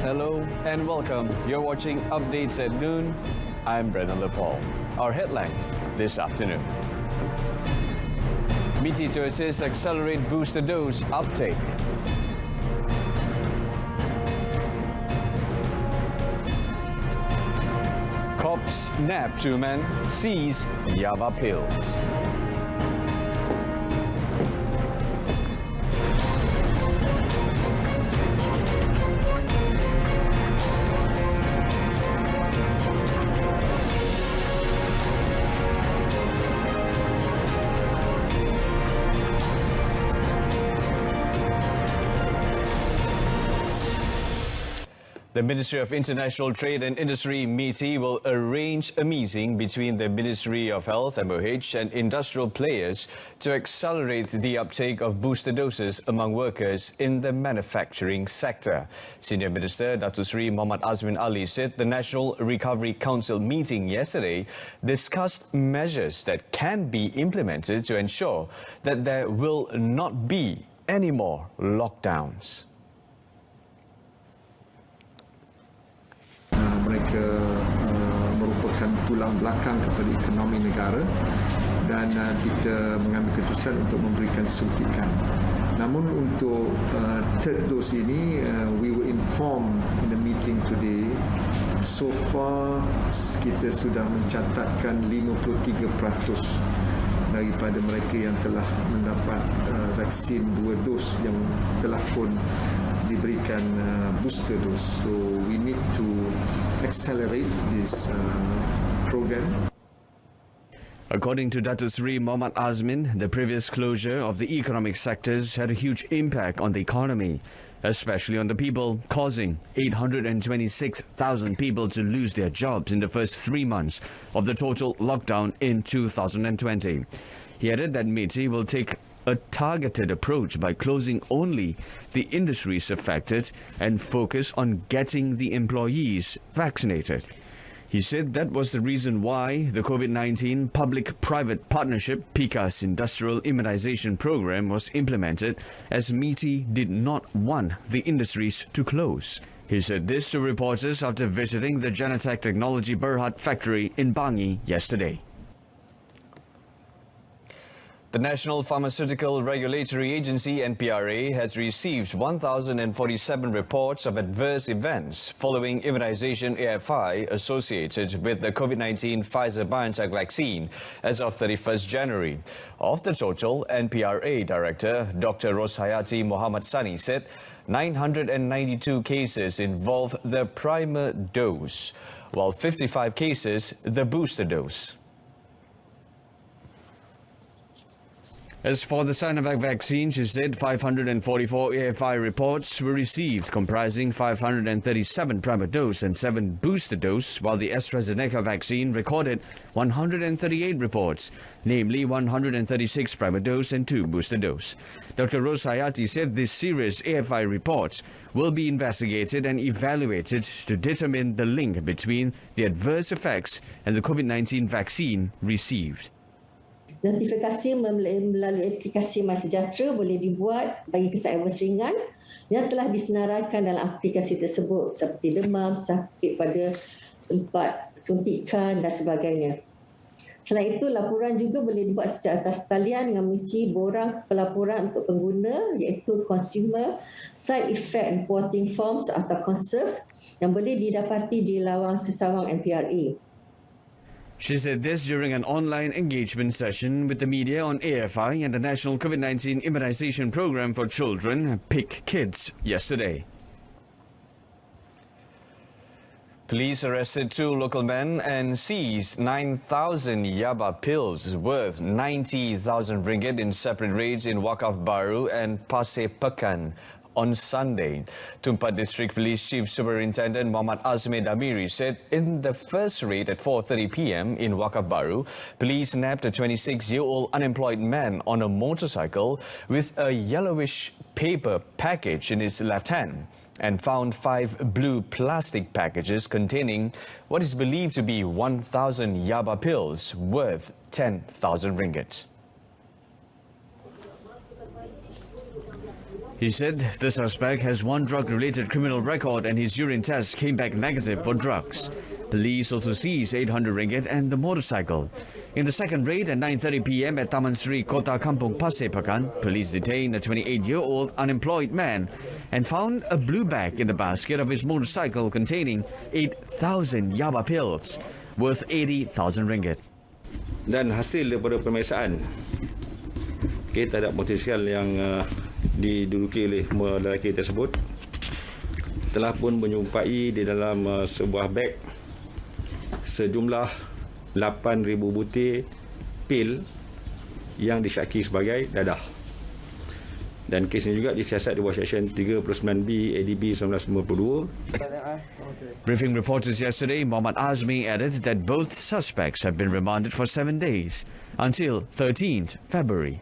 Hello and welcome. You're watching Updates at Noon. I'm Brennan Lepal. Our headlines this afternoon. Meaty Choices accelerate booster dose uptake. Cops nab 2 men, seize Yaba pills. The Ministry of International Trade and Industry, Meaty, will arrange a meeting between the Ministry of Health, MOH, and industrial players to accelerate the uptake of booster doses among workers in the manufacturing sector. Senior Minister Datuk Seri Muhammad Azmin Ali said the National Recovery Council meeting yesterday discussed measures that can be implemented to ensure that there will not be any more lockdowns. Mereka merupakan tulang belakang kepada ekonomi negara dan kita mengambil keputusan untuk memberikan suntikan. Namun untuk third dose ini, we were informed in the meeting today, so far kita sudah mencatatkan 53% daripada mereka yang telah mendapat vaksin 2 dos yang telah pun diberikan booster dose. So we need to accelerate this program. According to Datuk Seri Muhammad Azmin, the previous closure of the economic sectors had a huge impact on the economy, especially on the people, causing 826,000 people to lose their jobs in the first 3 months of the total lockdown in 2020. He added that Meaty will take a targeted approach by closing only the industries affected and focus on getting the employees vaccinated. He said that was the reason why the COVID-19 Public-Private Partnership PICAS Industrial Immunization Program was implemented, as Meaty did not want the industries to close. He said this to reporters after visiting the Genetech Technology Berhad factory in Bangi yesterday. The National Pharmaceutical Regulatory Agency (NPRA) has received 1,047 reports of adverse events following immunization AFI associated with the COVID-19 Pfizer-BioNTech vaccine as of 31st January. Of the total, NPRA Director Dr. Roshayati Muhammad Sani said 992 cases involve the primer dose, while 55 cases the booster dose. As for the Sinovac vaccine, she said 544 AFI reports were received, comprising 537 primer dose and 7 booster dose, while the AstraZeneca vaccine recorded 138 reports, namely 136 primer dose and 2 booster dose. Dr. Roshayati said these serious AFI reports will be investigated and evaluated to determine the link between the adverse effects and the COVID-19 vaccine received. Notifikasi melalui aplikasi MySejahtera boleh dibuat bagi kesan advance ringan yang telah disenaraikan dalam aplikasi tersebut seperti demam, sakit pada tempat suntikan dan sebagainya. Selain itu, laporan juga boleh dibuat secara atas talian dengan mengisi borang pelaporan untuk pengguna, iaitu Consumer Side Effect Reporting Forms atau CONSERF, yang boleh didapati di lawang sesawang NPRA. She said this during an online engagement session with the media on AFI and the National COVID-19 Immunization Program for Children, PIC Kids, yesterday. Police arrested 2 local men and seized 9,000 Yaba pills worth 90,000 ringgit in separate raids in Wakaf Baru and Pasir Pekan on Sunday. Tumpat District Police Chief Superintendent Muhammad Azmi Damiri said in the first raid at 4:30 p.m. in Wakaf Baru, police nabbed a 26-year-old unemployed man on a motorcycle with a yellowish paper package in his left hand and found 5 blue plastic packages containing what is believed to be 1,000 Yaba pills worth 10,000 ringgit. He said the suspect has one drug-related criminal record and his urine test came back negative for drugs. Police also seized 800 ringgit and the motorcycle. In the second raid at 9:30 p.m. at Taman Sri Kota Kampung Pasir Pakan, police detained a 28-year-old unemployed man and found a blue bag in the basket of his motorcycle containing 8,000 yaba pills worth 80,000 ringgit. Dan hasil daripada pemeriksaan, kita ada potensial yang diduduki oleh lelaki tersebut telah pun menyumpai di dalam sebuah beg sejumlah 8,000 butir pil yang disyaki sebagai dadah. Dan kes ini juga disiasat di bawah Seksyen 39B ADB 1992. Briefing reporters yesterday, Muhammad Azmi added that both suspects have been remanded for 7 days until 13th February.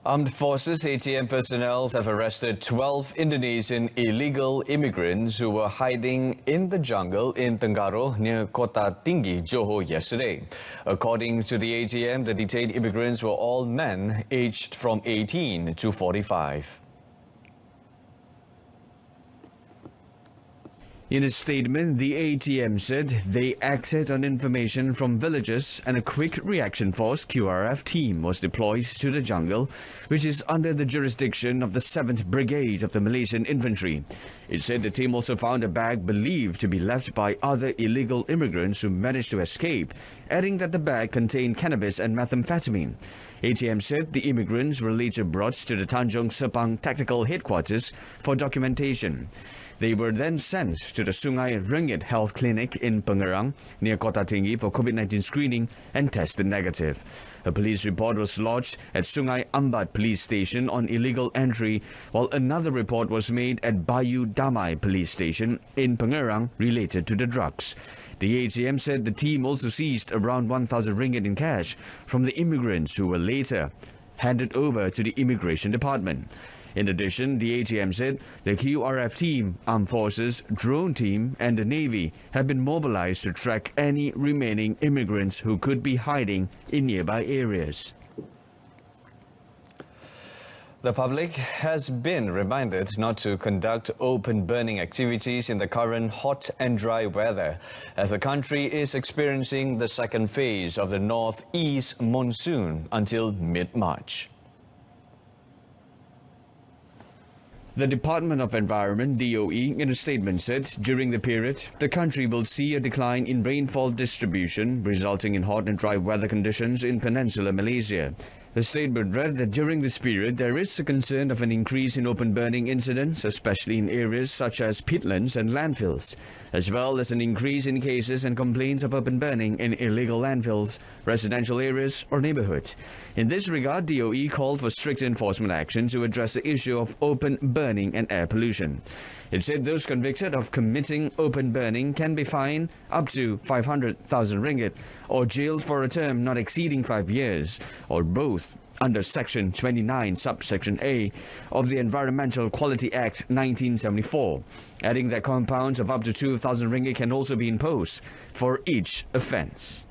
Armed Forces ATM personnel have arrested 12 Indonesian illegal immigrants who were hiding in the jungle in Tenggaro near Kota Tinggi, Johor yesterday. According to the ATM, the detained immigrants were all men aged from 18 to 45. In a statement, the ATM said they acted on information from villagers and a quick reaction force QRF team was deployed to the jungle, which is under the jurisdiction of the 7th Brigade of the Malaysian Infantry. It said the team also found a bag believed to be left by other illegal immigrants who managed to escape, adding that the bag contained cannabis and methamphetamine. ATM said the immigrants were later brought to the Tanjung Sepang Tactical Headquarters for documentation. They were then sent to the Sungai Ringgit Health Clinic in Pengerang near Kota Tinggi for COVID-19 screening and tested negative. A police report was lodged at Sungai Ambat Police Station on illegal entry, while another report was made at Bayu Damai Police Station in Pengerang related to the drugs. The ATM said the team also seized around 1,000 ringgit in cash from the immigrants who were later handed over to the Immigration Department. In addition, the ATM said the QRF team, Armed Forces, drone team and the Navy have been mobilized to track any remaining immigrants who could be hiding in nearby areas. The public has been reminded not to conduct open burning activities in the current hot and dry weather, as the country is experiencing the second phase of the northeast monsoon until mid-March. The Department of Environment, DOE, in a statement said during the period, the country will see a decline in rainfall distribution, resulting in hot and dry weather conditions in peninsular Malaysia. The statement read that during this period, there is a concern of an increase in open burning incidents, especially in areas such as peatlands and landfills, as well as an increase in cases and complaints of open burning in illegal landfills, residential areas or neighborhoods. In this regard, DOE called for strict enforcement action to address the issue of open burning and air pollution. It said those convicted of committing open burning can be fined up to 500,000 ringgit or jailed for a term not exceeding 5 years, or both, under Section 29, Subsection A of the Environmental Quality Act 1974, adding that compounds of up to 2,000 ringgit can also be imposed for each offence.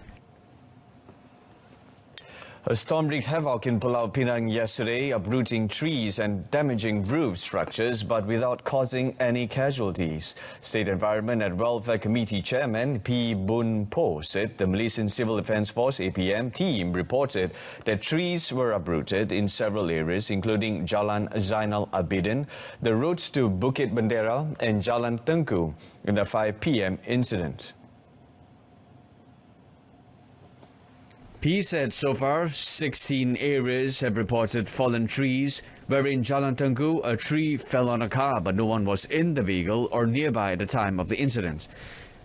A storm wreaked havoc in Pulau Pinang yesterday, uprooting trees and damaging roof structures, but without causing any casualties. State Environment and Welfare Committee Chairman P. Bun Po said the Malaysian Civil Defence Force APM team reported that trees were uprooted in several areas, including Jalan Zainal Abidin, the roads to Bukit Bendera and Jalan Tengku in the 5 p.m. incident. P said so far 16 areas have reported fallen trees, where in Jalan Tengku a tree fell on a car but no one was in the vehicle or nearby at the time of the incident.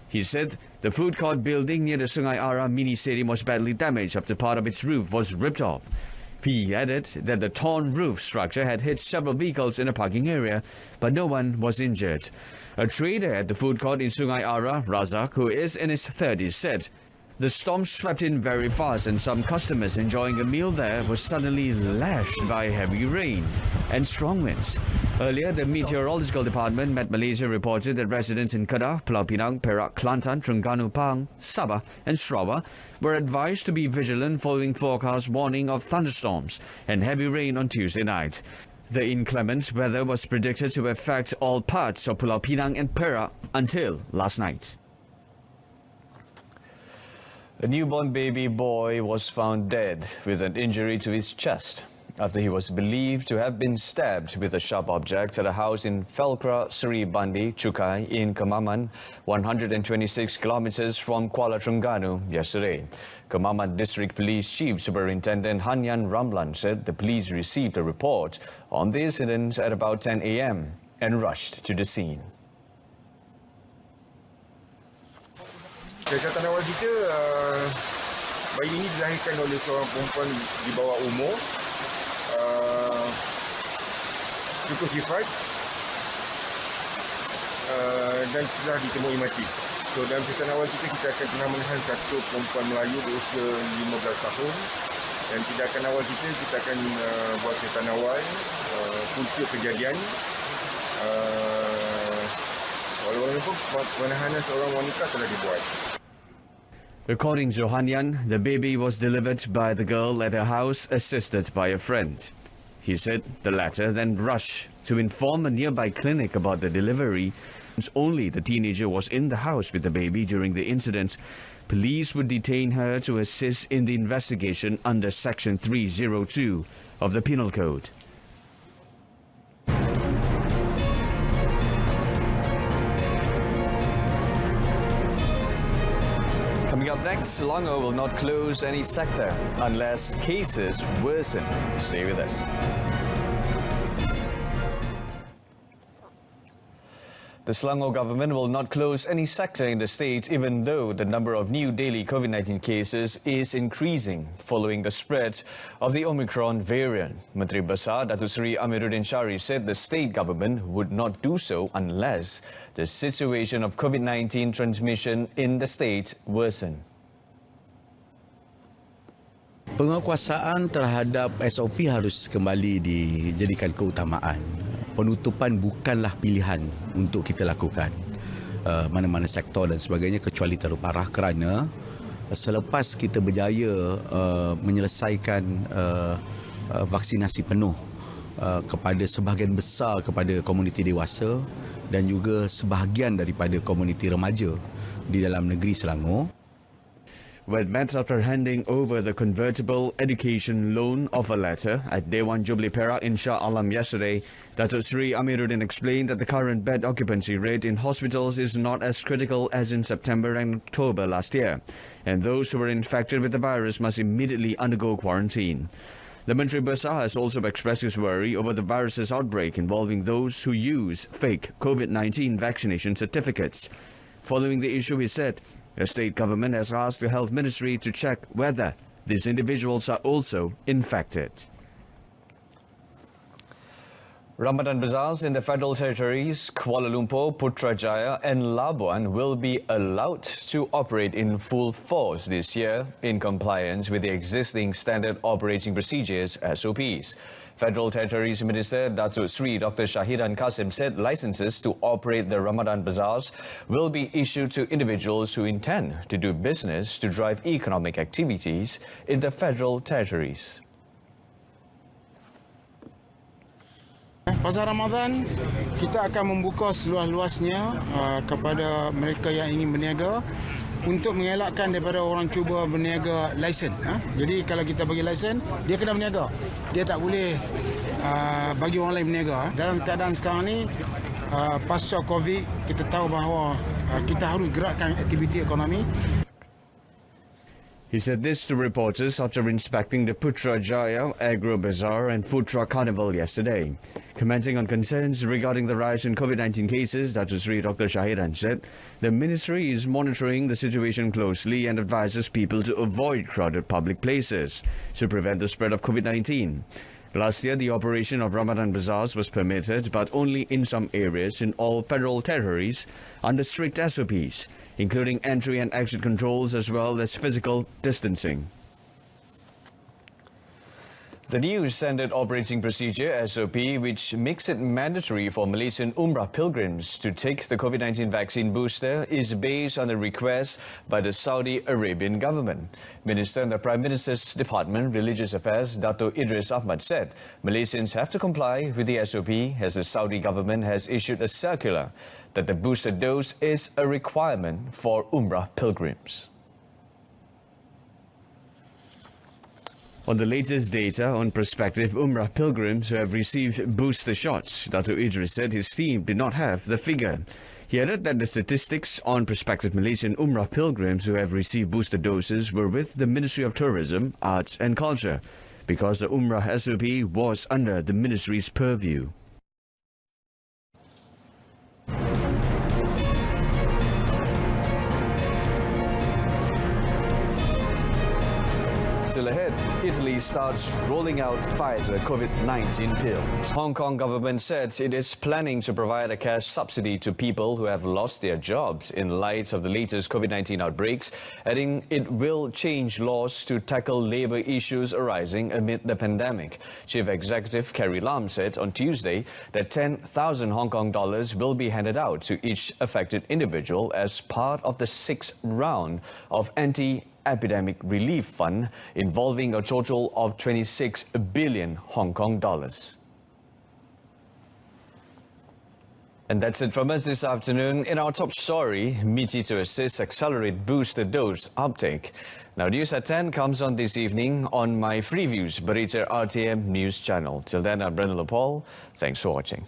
He said the food court building near the Sungai Ara mini stadium was badly damaged after part of its roof was ripped off. P added that the torn roof structure had hit several vehicles in a parking area, but no one was injured. A trader at the food court in Sungai Ara, Razak, who is in his 30s, said The storm swept in very fast, and some customers enjoying a meal there were suddenly lashed by heavy rain and strong winds. Earlier, the Meteorological Department met Malaysia reported that residents in Kedah, Pulau Pinang, Perak, Kelantan, Terengganu, Pahang, Sabah and Sarawak were advised to be vigilant following forecast warning of thunderstorms and heavy rain on Tuesday night. The inclement weather was predicted to affect all parts of Pulau Pinang and Perak until last night. A newborn baby boy was found dead with an injury to his chest after he was believed to have been stabbed with a sharp object at a house in Felkra, Seri Bandi, Chukai in Kemaman, 126 kilometers from Kuala Terengganu yesterday. Kemaman District Police Chief Superintendent Hanyan Ramlan said the police received a report on the incident at about 10 a.m. and rushed to the scene. Kesihatan awal kita, bayi ini dilahirkan oleh seorang perempuan di bawah umur, cukup sifat dan sudah ditemui mati. So dalam kesihatan awal kita akan pernah menahan satu perempuan Melayu berusia 15 tahun, dan tindakan awal kita akan buat kesihatan awal, punca kejadian. Walaupun penahanan seorang wanita telah dibuat. According to Hanyan, the baby was delivered by the girl at her house, assisted by a friend. He said the latter then rushed to inform a nearby clinic about the delivery. Only the teenager was in the house with the baby during the incident. Police would detain her to assist in the investigation under Section 302 of the Penal Code. Coming up next, Selangor will not close any sector unless cases worsen. Stay with us. The Selangor government will not close any sector in the state even though the number of new daily COVID-19 cases is increasing following the spread of the Omicron variant. Menteri Besar Datuk Seri Amiruddin Shari said the state government would not do so unless the situation of COVID-19 transmission in the state worsen. Penguasaan terhadap SOP harus kembali dijadikan keutamaan. Penutupan bukanlah pilihan untuk kita lakukan mana-mana sektor dan sebagainya kecuali terlalu parah, kerana selepas kita berjaya menyelesaikan vaksinasi penuh kepada sebahagian besar kepada komuniti dewasa dan juga sebahagian daripada komuniti remaja di dalam negeri Selangor. When met after handing over the convertible education loan offer letter at Dewan Jubilee Perak in Shah Alam yesterday, Datuk Seri Amiruddin explained that the current bed occupancy rate in hospitals is not as critical as in September and October last year, and those who were infected with the virus must immediately undergo quarantine. The Menteri Besar has also expressed his worry over the virus's outbreak involving those who use fake COVID-19 vaccination certificates. Following the issue, he said, the state government has asked the Health Ministry to check whether these individuals are also infected. Ramadan Bazaars in the Federal Territories, Kuala Lumpur, Putrajaya and Labuan will be allowed to operate in full force this year in compliance with the existing Standard Operating Procedures SOPs. Federal Territories Minister Datuk Sri Dr. Shahidan Kasim said licenses to operate the Ramadan Bazaars will be issued to individuals who intend to do business to drive economic activities in the Federal Territories. Pasar Ramadan kita akan membuka seluas-luasnya kepada mereka yang ingin berniaga untuk mengelakkan daripada orang cuba berniaga lesen. Jadi kalau kita bagi lesen, dia kena berniaga. Dia tak boleh bagi orang lain berniaga. Dalam keadaan sekarang ni, pasca Covid, kita tahu bahawa kita harus gerakkan aktiviti ekonomi. He said this to reporters after inspecting the Putrajaya Agro Bazaar and Food Truck Carnival yesterday. Commenting on concerns regarding the rise in COVID-19 cases, Datuk Sri Dr. Shahidan said the ministry is monitoring the situation closely and advises people to avoid crowded public places to prevent the spread of COVID-19. Last year, the operation of Ramadan Bazaars was permitted, but only in some areas in all federal territories under strict SOPs. including entry and exit controls as well as physical distancing. The new Standard Operating Procedure (SOP), which makes it mandatory for Malaysian Umrah pilgrims to take the COVID-19 vaccine booster, is based on a request by the Saudi Arabian government. Minister in the Prime Minister's Department, Religious Affairs, Dato' Idris Ahmad said Malaysians have to comply with the SOP as the Saudi government has issued a circular that the booster dose is a requirement for Umrah pilgrims. On the latest data on prospective Umrah pilgrims who have received booster shots, Dato' Idris said his team did not have the figure. He added that the statistics on prospective Malaysian Umrah pilgrims who have received booster doses were with the Ministry of Tourism, Arts and Culture, because the Umrah SOP was under the ministry's purview. Still ahead, Italy starts rolling out Pfizer COVID-19 pills. Hong Kong government said it is planning to provide a cash subsidy to people who have lost their jobs in light of the latest COVID-19 outbreaks, adding it will change laws to tackle labour issues arising amid the pandemic. Chief Executive Carrie Lam said on Tuesday that 10,000 Hong Kong dollars will be handed out to each affected individual as part of the 6th round of anti-epidemic relief fund involving a total of 26 billion Hong Kong dollars. And that's it from us this afternoon. In our top story, Meaty Choices accelerate booster dose uptake. Now, news at 10 comes on this evening on my Freeviews Berita RTM news channel. Till then, I'm Brendan Paul. Thanks for watching.